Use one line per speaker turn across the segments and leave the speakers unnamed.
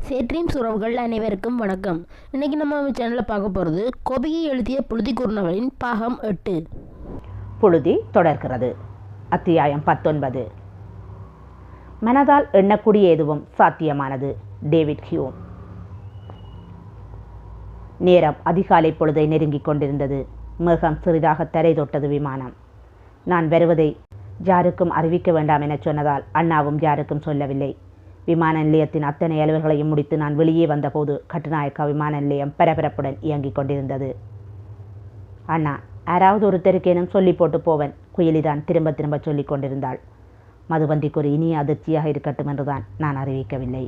சேட்ரீம்ஸ் உறவுகள் அனைவருக்கும் வணக்கம். இன்னைக்கு நம்ம சேனலில் பார்க்க போகிறது கோபிகை எழுதிய புழுதி கூர்னவளின் பாகம் 8.
புழுதி தொடர்கிறது. அத்தியாயம் 19. மனதால் எண்ணக்கூடிய எதுவும் சாத்தியமானது. David Hume. நேரம் அதிகாலை பொழுதை நெருங்கிக் கொண்டிருந்தது. மேகம் சிறிதாக தரை தொட்டது. விமானம். நான் வருவதை யாருக்கும் அறிவிக்க வேண்டாம் என சொன்னதால் அண்ணாவும் யாருக்கும் சொல்லவில்லை. விமான நிலையத்தின் அத்தனை அலுவல்களையும் முடித்து நான் வெளியே வந்தபோது கட்டுநாயக்கா விமான நிலையம் பரபரப்புடன் இயங்கிக் கொண்டிருந்தது. அண்ணா, யாராவது ஒருத்தருக்கேனும் சொல்லி போட்டு போவன், குயிலிதான் திரும்ப திரும்ப சொல்லிக் கொண்டிருந்தாள். மதுவந்திக்கு ஒரு இனிய அதிர்ச்சியாக இருக்கட்டும் என்றுதான் நான் அறிவிக்கவில்லை.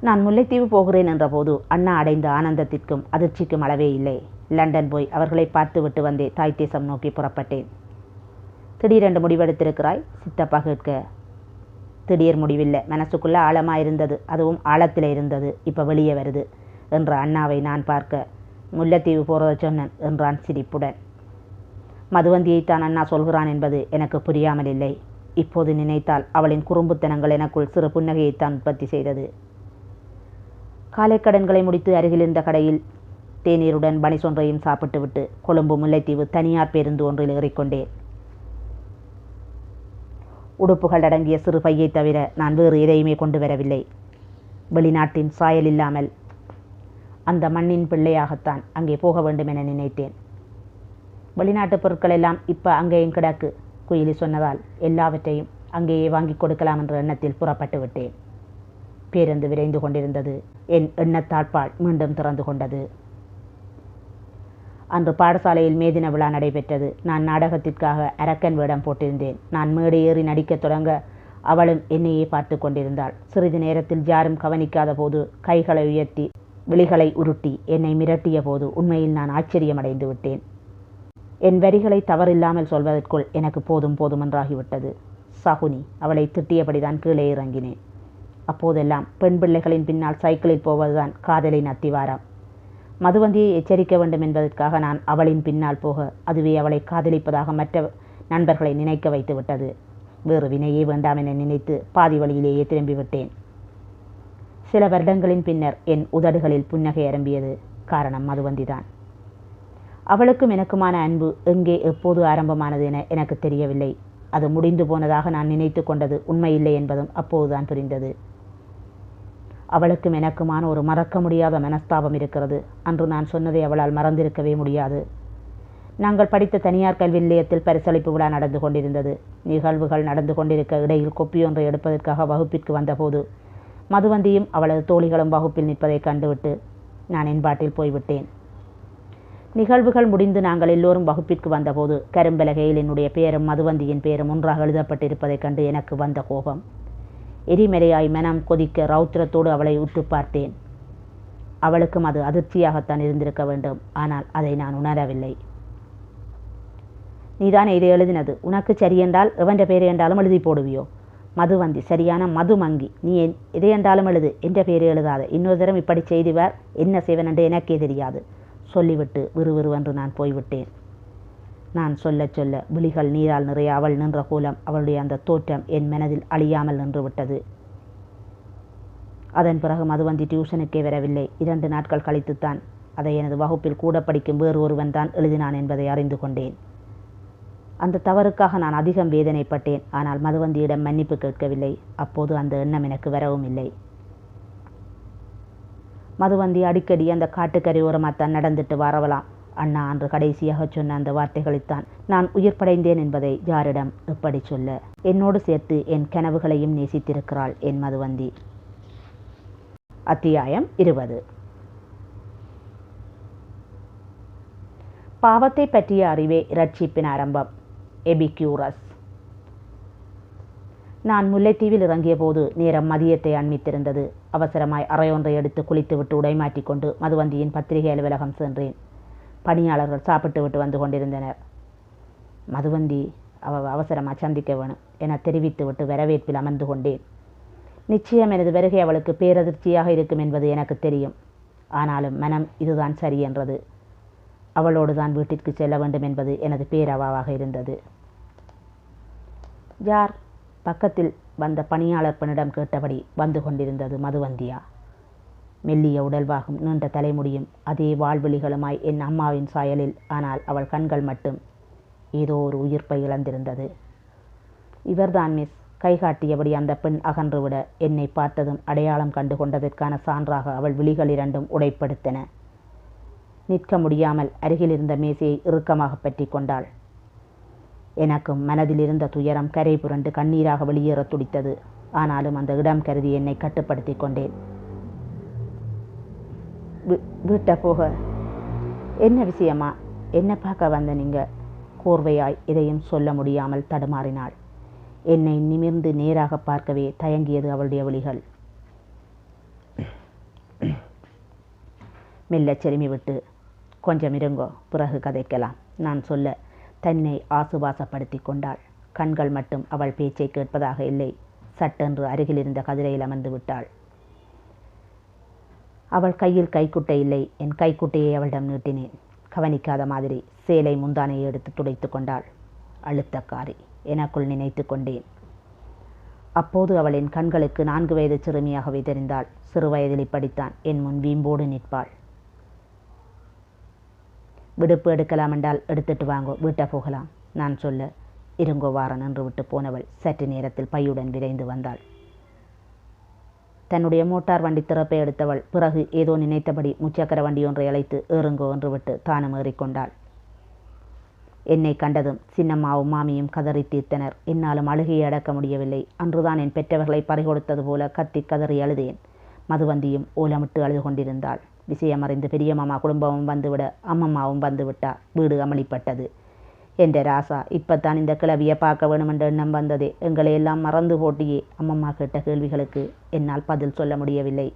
நான் முல்லைத்தீவு போகிறேன் என்றபோது அண்ணா அடைந்த ஆனந்தத்திற்கும் அதிர்ச்சிக்கும் அளவே இல்லை. லண்டன் போய் அவர்களை பார்த்து விட்டு வந்தே தாய் தேசம் நோக்கி புறப்பட்டேன். திடீரென்று முடிவெடுத்திருக்கிறாய்? சித்தப்பா கேட்க. திடீர் முடிவில்லை, மனசுக்குள்ளே ஆழமாக இருந்தது. அதுவும் ஆழத்தில் இருந்தது. இப்போ வெளியே வருது என்ற அண்ணாவை நான் பார்க்க, முல்லைத்தீவு போகிறத சொன்னேன் என்றான் சிரிப்புடன். மதுவந்தியைத்தான் அண்ணா சொல்கிறான் என்பது எனக்கு புரியாமல் இல்லை. இப்போது நினைத்தால் அவளின் குறும்புத்தனங்கள் எனக்குள் சிறு புன்னகையைத்தான் உற்பத்தி செய்தது. காலை கடன்களை முடித்து அருகிலிருந்த கடையில் தேநீருடன் பனிசொன்றையும் சாப்பிட்டுவிட்டு கொழும்பு முல்லைத்தீவு தனியார் பேருந்து ஒன்றில் ஏறிக்கொண்டேன். உடுப்புகள் அடங்கிய சிறு பையை தவிர நான் வேறு எதையுமே கொண்டு வரவில்லை. வெளிநாட்டின் சாயல் இல்லாமல் அந்த மண்ணின் பிள்ளையாகத்தான் அங்கே போக வேண்டும் என நினைத்தேன். வெளிநாட்டு பொருட்கள் எல்லாம் இப்போ அங்கேயும் கிடக்கு, குயிலி சொன்னதால் எல்லாவற்றையும் அங்கேயே வாங்கி கொடுக்கலாம் என்ற எண்ணத்தில் புறப்பட்டு விட்டேன். பேருந்து விரைந்து கொண்டிருந்தது. என் எண்ணத்தாட்பால் மீண்டும் திறந்து கொண்டது. அன்று பாடசாலையில் மேதின விழா நடைபெற்றது. நான் நாடகத்திற்காக அரக்கன் வேடம் போட்டிருந்தேன். நான் மேடை ஏறி நடிக்கத் தொடங்க அவளும் என்னையே பார்த்து கொண்டிருந்தாள். சிறிது நேரத்தில் யாரும் கவனிக்காத போது கைகளை உயர்த்தி விழிகளை உருட்டி என்னை மிரட்டிய போது உண்மையில் நான் ஆச்சரியமடைந்து விட்டேன். என் வரிகளை தவறில்லாமல் சொல்வதற்குள் எனக்கு போதும் போதுமென்றாகிவிட்டது. சகுனி அவளை திட்டியபடிதான் கீழே இறங்கினேன். அப்போதெல்லாம் பெண் பிள்ளைகளின் பின்னால் சைக்கிளில் போவதுதான் காதலின் அத்திவாரம். மதுவந்தியை எச்சரிக்க வேண்டும் என்பதற்காக நான் அவளின் பின்னால் போக அதுவே அவளை காதலிப்பதாக மற்ற நண்பர்களை நினைக்க வைத்து விட்டது. வேறு வினையே வேண்டாம் என நினைத்து பாதி வழியிலேயே திரும்பிவிட்டேன். சில வருடங்களின் பின்னர் என் உதடுகளில் புன்னகை அரம்பியது. காரணம் மதுவந்திதான். அவளுக்கும் எனக்குமான அன்பு எங்கே எப்போது ஆரம்பமானது என எனக்கு தெரியவில்லை. அது முடிந்து போனதாக நான் நினைத்து கொண்டது உண்மையில்லை என்பதும் அப்போதுதான் புரிந்தது. அவளுக்கும் எனக்குமான ஒரு மறக்க முடியாத மனஸ்தாபம் இருக்கிறது. அன்று நான் சொன்னதை அவளால் மறந்திருக்கவே முடியாது. நாங்கள் படித்த தனியார் கல்வி நிலையத்தில் பரிசளிப்பு விழா நடந்து கொண்டிருந்தது. நிகழ்வுகள் நடந்து கொண்டிருக்க இடையில் கொப்பியொன்றை எடுப்பதற்காக வகுப்பிற்கு வந்தபோது மதுவந்தியும் அவளது தோழிகளும் வகுப்பில் நிற்பதை கண்டுவிட்டு நான் என் பாட்டில் போய்விட்டேன். நிகழ்வுகள் முடிந்து நாங்கள் எல்லோரும் வகுப்பிற்கு வந்தபோது கரும்பலகையில் என்னுடைய பெயரும் மதுவந்தியின் பெயரும் ஒன்றாக எழுதப்பட்டிருப்பதைக் கண்டு எனக்கு வந்த கோபம் எரிமலையாய் மனம் கொதிக்க ரௌத்திரத்தோடு அவளை உற்று பார்த்தேன். அவளுக்கும் அது அதிர்ச்சியாகத்தான் இருந்திருக்க வேண்டும். ஆனால் அதை நான் உணரவில்லை. நீதான் இதை எழுதினது, உனக்கு சரியென்றால் எவன்ற பெயரை என்றாலும் எழுதி போடுவியோ? மதுவந்தி சரியான மதுமங்கி. நீ எதை என்றாலும் எழுது, என்ற பெயரை எழுதாத. இன்னொரு தரம் இப்படி செய்துவார் என்ன செய்வன் என்று எனக்கே தெரியாது சொல்லிவிட்டு விறுவிறுவென்று நான் போய்விட்டேன். நான் சொல்ல சொல்ல விழிகள் நீரால் நிறைய அவள் நின்ற கோலம், அவளுடைய அந்த தோற்றம் என் மனதில் அழியாமல் நின்று விட்டது. அதன் பிறகு மதுவந்தி டியூஷனுக்கே வரவில்லை. 2 நாட்கள் கழித்துத்தான் அதை எனது வகுப்பில் கூட படிக்கும் வேறு ஒருவன் தான் எழுதினான் என்பதை அறிந்து கொண்டேன். அந்த தவறுக்காக நான் அதிகம் வேதனைப்பட்டேன். ஆனால் மதுவந்தியிடம் மன்னிப்பு கேட்கவில்லை. அப்போது அந்த எண்ணம் எனக்கு வரவும் இல்லை. மதுவந்தி அடிக்கடி அந்த காட்டுக்கரையோரமாகத்தான் நடந்துட்டு வரவலாம். அண்ணா அன்று கடைசியாக சொன்ன அந்த வார்த்தைகளைத்தான் நான் உயிர் படைந்தேன் என்பதை யாரிடம் எப்படி சொல்ல? என்னோடு சேர்த்து என் கனவுகளையும் நேசித்திருக்கிறாள் என் மதுவந்தி. அத்தியாயம் 20. பாவத்தை பற்றிய அறிவே இரட்சிப்பின் ஆரம்பம். எபிக்யூரஸ். நான் முல்லைத்தீவில் இறங்கிய போது நேரம் மதியத்தை அண்மித்திருந்தது. அவசரமாய் அறையொன்றை எடுத்து குளித்துவிட்டு உடைமாற்றிக்கொண்டு மதுவந்தியின் பத்திரிகை அலுவலகம் சென்றேன். பணியாளர்கள் சாப்பிட்டு விட்டு வந்து கொண்டிருந்தனர். மதுவந்தி அவசரமாக சந்திக்க வேணும் என தெரிவித்து விட்டு வரவேற்பில் அமர்ந்து கொண்டேன். நிச்சயம் எனது வருகை அவளுக்கு பேரதிர்ச்சியாக இருக்கும் என்பது எனக்கு தெரியும். ஆனாலும் மனம் இதுதான் சரி என்றது. அவளோடு தான் வீட்டிற்கு செல்ல வேண்டும் என்பது எனது பேரவாவாக இருந்தது. யார் பக்கத்தில் வந்த பணியாளர் பெண்ணிடம் கேட்டபடி வந்து கொண்டிருந்தது மதுவந்தியா. மெல்லிய உடல்வாகும், நீண்ட தலைமுடியும் அதே வாழ்வெளிகளுமாய் என் அம்மாவின் சாயலில். ஆனால் அவள் கண்கள் மட்டும் ஏதோ ஒரு உயிர்ப்பை இழந்திருந்தது. இவர்தான் மிஸ். கைகாட்டியபடி அந்த பெண் அகன்றுவிட என்னை பார்த்ததும் அடையாளம் கண்டு கொண்டதற்கான சான்றாக அவள் விழிகள் இரண்டும் உடைப்படுத்தன. நிற்க முடியாமல் அருகில் இருந்த மேசையை இறுக்கமாக பற்றி கொண்டாள். எனக்கும் மனதில் இருந்த துயரம் கரை புரண்டு கண்ணீராக வெளியேற துடித்தது. ஆனாலும் அந்த இடம் கருதி என்னை கட்டுப்படுத்தி கொண்டேன். வீட்ட போக. என்ன விஷயமா? என்ன பார்க்க வந்த நீங்க? கோர்வையாய் எதையும் சொல்ல முடியாமல் தடுமாறினாள். என்னை நிமிர்ந்து நேராக பார்க்கவே தயங்கியது அவளுடைய விழிகள். மெல்ல செருமி விட்டு, கொஞ்சம் இருங்கோ, பிறகு கதைக்கலாம் நான் சொல்ல தன்னை ஆசுவாசப்படுத்தி கொண்டாள். கண்கள் மட்டும் அவள் பேச்சை கேட்பதாக இல்லை. சட்டென்று அருகில் இருந்த கதிரையில் அமர்ந்து விட்டாள். அவள் கையில் கைக்குட்டை இல்லை. என் கைக்குட்டையை அவளிடம் நீட்டினேன். கவனிக்காத மாதிரி சேலை முந்தானையை எடுத்து துடைத்து கொண்டாள். அழுத்தக்காரி எனக்குள் நினைத்து கொண்டேன். அப்போது அவள் என் கண்களுக்கு 4 வயது சிறுமியாகவே தெரிந்தாள். சிறு வயதில் இப்படித்தான் என் முன் வீம்போடு நிற்பாள். விடுப்பு எடுக்கலாம் என்றால் எடுத்துட்டு வாங்கோ, வீட்டை போகலாம் நான் சொல்ல, இருங்கோ வாரன் என்று விட்டு போனவள் சற்று நேரத்தில் பையுடன் விரைந்து வந்தாள். தன்னுடைய மோட்டார் வண்டி திறப்பை எடுத்தவள் பிறகு ஏதோ நினைத்தபடி முச்சக்கர வண்டி ஒன்றை அழைத்து ஏறுங்கோ என்று விட்டு தானும் ஏறிக்கொண்டாள். என்னை கண்டதும் சின்னம்மாவும் மாமியும் கதறி தீர்த்தனர். என்னாலும் அழுகையை அடக்க முடியவில்லை. அன்றுதான் என் பெற்றவர்களை பறிகொடுத்தது போல கத்தி கதறி அழுதேன். மதுவந்தியும் ஓலமிட்டு அழுது கொண்டிருந்தாள். விஷயம் அறிந்து பெரிய மாமா குடும்பமும் வந்துவிட அம்மம்மாவும் வந்துவிட்டார். வீடு அமளிப்பட்டது. என்ற ராசா, இப்பத்தான் இந்த கிளவியை பார்க்க வேணுமென்ற எண்ணம் வந்ததே. எங்களை எல்லாம் மறந்து போட்டியே. அம்மம்மா கேட்ட கேள்விகளுக்கு என்னால் பதில் சொல்ல முடியவில்லை.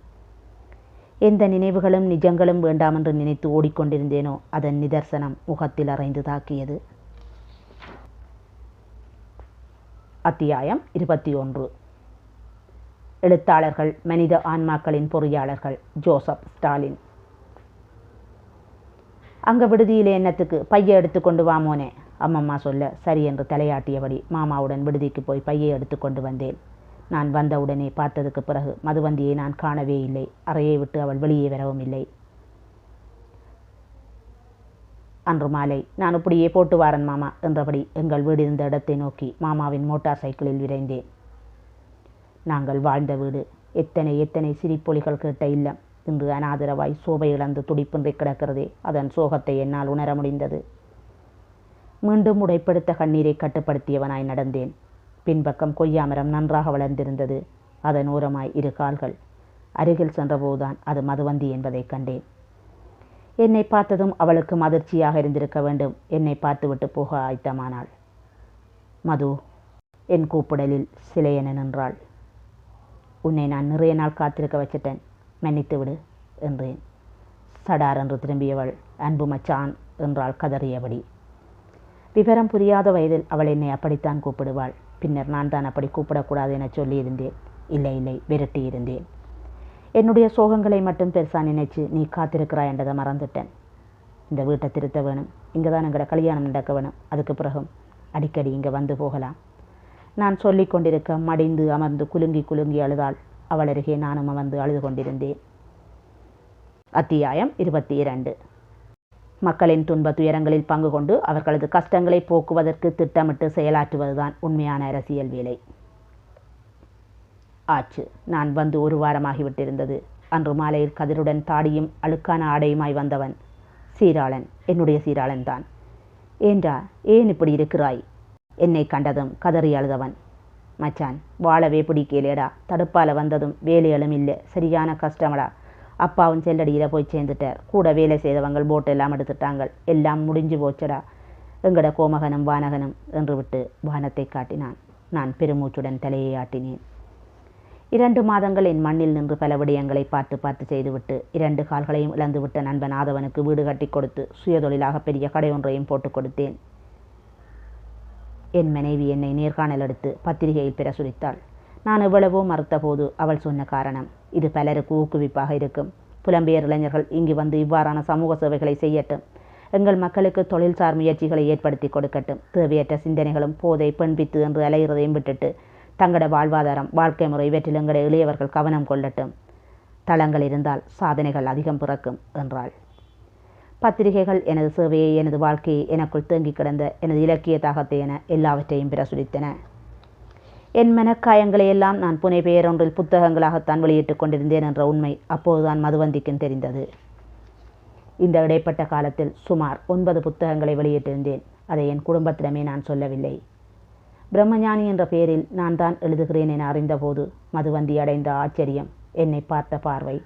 எந்த நினைவுகளும் நிஜங்களும் வேண்டாம் என்று நினைத்து ஓடிக்கொண்டிருந்தேனோ அதன் நிதர்சனம் முகத்தில் அறைந்து தாக்கியது. அத்தியாயம் 21. எழுத்தாளர்கள் மனித ஆன்மாக்களின் பொறியாளர்கள். Joseph Stalin. அங்க விடுதியிலே என்னத்துக்கு? பையை எடுத்து கொண்டு வாமோனே, அம்மம்மா சொல்ல சரி என்று தலையாட்டியபடி மாமாவுடன் விடுதிக்கு போய் பையை எடுத்து கொண்டு வந்தேன். நான் வந்தவுடனே பார்த்ததுக்கு பிறகு மதுவந்தியை நான் காணவே இல்லை. அறையை விட்டு அவள் வெளியே வரவும் இல்லை. அன்று மாலை நான் இப்படியே போட்டு வாரன் மாமா என்றபடி எங்கள் வீடு இருந்த இடத்தை நோக்கி மாமாவின் மோட்டார் சைக்கிளில் விரைந்தேன். நாங்கள் வாழ்ந்த வீடு. எத்தனை எத்தனை சிரிப்பொலிகள் கேட்ட இல்லம் இன்று அனாதரவாய் சோபை இழந்து துடிப்பின்றி கிடக்கிறதே. அதன் சோகத்தை என்னால் உணர முடிந்தது. மீண்டும் உடைப்படுத்த கண்ணீரை கட்டுப்படுத்தியவனாய் நடந்தேன். பின்பக்கம் கொய்யாமரம் நன்றாக வளர்ந்திருந்தது. அதன் ஓரமாய் 2 கால்கள். அருகில் சென்றபோதுதான் அது மதுவந்தி என்பதை கண்டேன். என்னை பார்த்ததும் அவளுக்கு அதிர்ச்சியாக இருந்திருக்க வேண்டும். என்னை பார்த்துவிட்டு போக ஆயத்தமானாள். மது, என் கூப்பிடலில் சிலையென நின்றாள். உன்னை நான் நிறைய நாள் காத்திருக்க வச்சிட்டேன், மன்னித்து விடு என்றேன். சடார் என்று திரும்பியவள் அன்பு மச்சான் என்றாள் கதறியபடி. விவரம் புரியாத வயதில் அவள் என்னை அப்படித்தான் கூப்பிடுவாள். பின்னர் நான் தான் அப்படி கூப்பிடக்கூடாது என சொல்லியிருந்தேன். இல்லை இல்லை, விரட்டியிருந்தேன். என்னுடைய சோகங்களை மட்டும் பெருசாக நினைச்சு நீ காத்திருக்கிறாய் என்றதை மறந்துட்டேன். இந்த வீட்டை திருத்த வேணும். இங்கே தான் எங்களோட கல்யாணம் நடக்க வேணும். அதுக்கு பிறகும் அடிக்கடி இங்கே வந்து போகலாம். நான் சொல்லி கொண்டிருக்க மடிந்து அமர்ந்து குலுங்கி குலுங்கி அழுதாள். அவள் அருகே நானும் அமர்ந்து அழுது கொண்டிருந்தேன். அத்தியாயம் 22. மக்களின் துன்ப துயரங்களில் பங்கு கொண்டு அவர்களது கஷ்டங்களை போக்குவதற்கு திட்டமிட்டு செயலாற்றுவதுதான் உண்மையான அரசியல் வேலை. ஆச்சு. நான் வந்து 1 வாரமாகிவிட்டிருந்தது. அன்று மாலையில் கதிருடன் தாடியும் அழுக்கான ஆடையுமாய் வந்தவன் சீராளன். என்னுடைய சீராளன் தான். ஏண்டா, ஏன் இப்படி இருக்கிறாய்? என்னை கண்டதும் கதறி அழுதவன். மச்சான், வாழவே பிடிக்கலேடா. தடுப்பால வந்ததும் வேலைகளும் இல்லை. சரியான கஷ்டமடா. அப்பாவும் செல்லடியில் போய் சேர்ந்துட்டார். கூட வேலை செய்தவங்கள் போட்டு எல்லாம் எடுத்துட்டாங்க. எல்லாம் முடிஞ்சு போச்சடா. எங்கட கோமகனும் வானகனும் என்று விட்டு வானத்தை காட்டினான். நான் பெருமூச்சுடன் தலையை ஆட்டினேன். 2 மாதங்கள் என் மண்ணில் நின்று பல விடயங்களை பார்த்து செய்துவிட்டு 2 கால்களையும் இழந்துவிட்ட நண்பன் ஆதவனுக்கு வீடு கட்டி கொடுத்து சுயதொழிலாக பெரிய கடை ஒன்றையும் போட்டு கொடுத்தேன். என் மனைவி என்னை நேர்காணல் எடுத்து பத்திரிகையில் பிரசுரித்தாள். நான் எவ்வளவோ மறுத்த போது அவள் சொன்ன காரணம், இது பலருக்கு ஊக்குவிப்பாக இருக்கும். புலம்பெயர் இளைஞர்கள் இங்கு வந்து இவ்வாறான சமூக சேவைகளை செய்யட்டும். எங்கள் மக்களுக்கு தொழில்சார் முயற்சிகளை ஏற்படுத்தி கொடுக்கட்டும். தேவையற்ற சிந்தனைகளும் போதை பெண்பித்து என்று அலைகிறதையும் விட்டுட்டு தங்களோட வாழ்வாதாரம், வாழ்க்கை முறை இவற்றில் எங்களோட இளையவர்கள் கவனம் கொள்ளட்டும். தளங்கள் இருந்தால் சாதனைகள் அதிகம் பிறக்கும் என்றாள். பத்திரிகைகள் எனது சேவையை, எனது வாழ்க்கையை, எனக்குள் தேங்கி கிடந்த எனது இலக்கிய தாகத்தை என எல்லாவற்றையும் பிரசுரித்தன. என் மனக்காயங்களை எல்லாம் நான் புனை பெயரொன்றில் புத்தகங்களாகத்தான் வெளியிட்டுக் கொண்டிருந்தேன் என்ற உண்மை அப்போதுதான் மதுவந்திக்கும் தெரிந்தது. இந்த இடைப்பட்ட காலத்தில் சுமார் 9 புத்தகங்களை வெளியிட்டிருந்தேன். அதை என் குடும்பத்திடமே நான் சொல்லவில்லை. பிரம்மஞானி என்ற பெயரில் நான் தான் எழுதுகிறேன் என அறிந்தபோது மதுவந்தி அடைந்த ஆச்சரியம், என்னை பார்த்த பார்வை.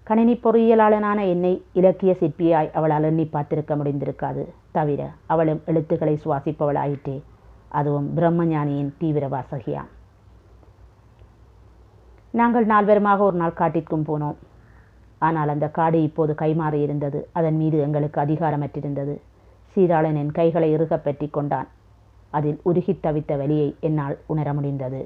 கணினி பொறியியலாளனான என்னை இலக்கிய சிற்பியாய் அவளால் எண்ணி பார்த்திருக்க முடிந்திருக்காது. தவிர அவளும் எழுத்துக்களை சுவாசிப்பவளாயிற்றே, அதுவும் பிரம்மஞானியின் தீவிர வாசகியாம். நாங்கள் 4 பேருமாக ஒரு நாள் காட்டிற்கும் போனோம். ஆனால் அந்த காடு இப்போது கைமாறி இருந்தது. அதன் மீது எங்களுக்கு அதிகாரமற்றிருந்தது. சீராளன் என் கைகளை இறுகப் பற்றி கொண்டான். அதில் உருகித் தவித்த வலியை என்னால் உணர முடிந்தது.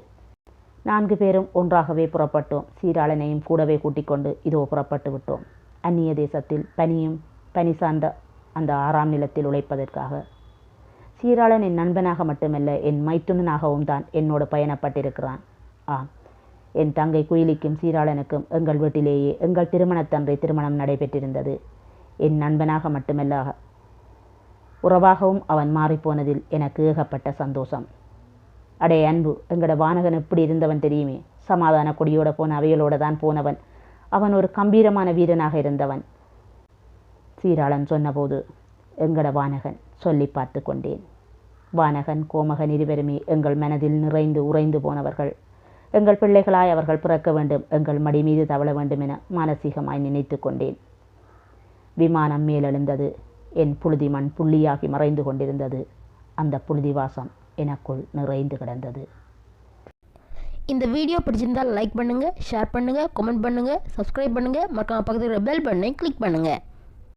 4 பேரும் ஒன்றாகவே புறப்பட்டோம். சீராளனையும் கூடவே கூட்டிக் கொண்டு இதோ புறப்பட்டு விட்டோம். அந்நிய தேசத்தில் பனி சார்ந்த அந்த 6ஆம் நிலத்தில் உழைப்பதற்காக. சீராளன் என் நண்பனாக மட்டுமல்ல, என் மைத்துனனாகவும் தான் என்னோடு பயணப்பட்டிருக்கிறான். ஆம், என் தங்கை குயிலிக்கும் சீராளனுக்கும் எங்கள் வீட்டிலேயே எங்கள் திருமணத்தன்றை திருமணம் நடைபெற்றிருந்தது. என் நண்பனாக மட்டுமல்ல, உறவாகவும் அவன் மாறிப்போனதில் எனக்கு ஏகப்பட்ட சந்தோஷம். அடே அன்பு, எங்கட வானகன் எப்படி இருந்தவன் தெரியுமே. சமாதான கொடியோட போன அவைகளோட தான் போனவன். அவன் ஒரு கம்பீரமான வீரனாக இருந்தவன். சீராளன் சொன்னபோது எங்கட வானகன் சொல்லி பார்த்து கொண்டேன். வானகன், கோமகன் இருவருமே எங்கள் மனதில் நிறைந்து உறைந்து போனவர்கள். எங்கள் பிள்ளைகளாய் அவர்கள் பிறக்க வேண்டும், எங்கள் மடி மீது தவழ வேண்டும் என மானசீகமாய் நினைத்து கொண்டேன். விமானம் மேலெழுந்தது. என் புழுதி மண் புள்ளியாகி மறைந்து கொண்டிருந்தது. அந்த புழுதி வாசம் எனக்குள் நிறைந்து கிடந்தது.
இந்த வீடியோ பிடிச்சிருந்தால் லைக் பண்ணுங்கள், ஷேர் பண்ணுங்கள், கமெண்ட் பண்ணுங்கள், சப்ஸ்கிரைப் பண்ணுங்கள், மறக்காம பக்கத்தில் பெல் பட்டனை கிளிக் பண்ணுங்கள்.